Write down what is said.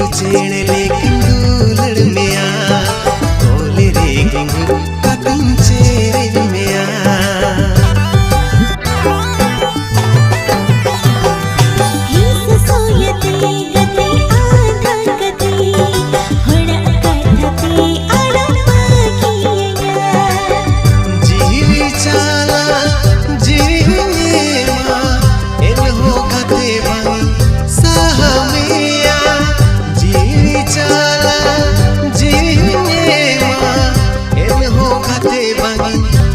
चेड़ लेकिन दुलड़ में आ बोले रे गिंगू कतिन चेड़ में आ Bye.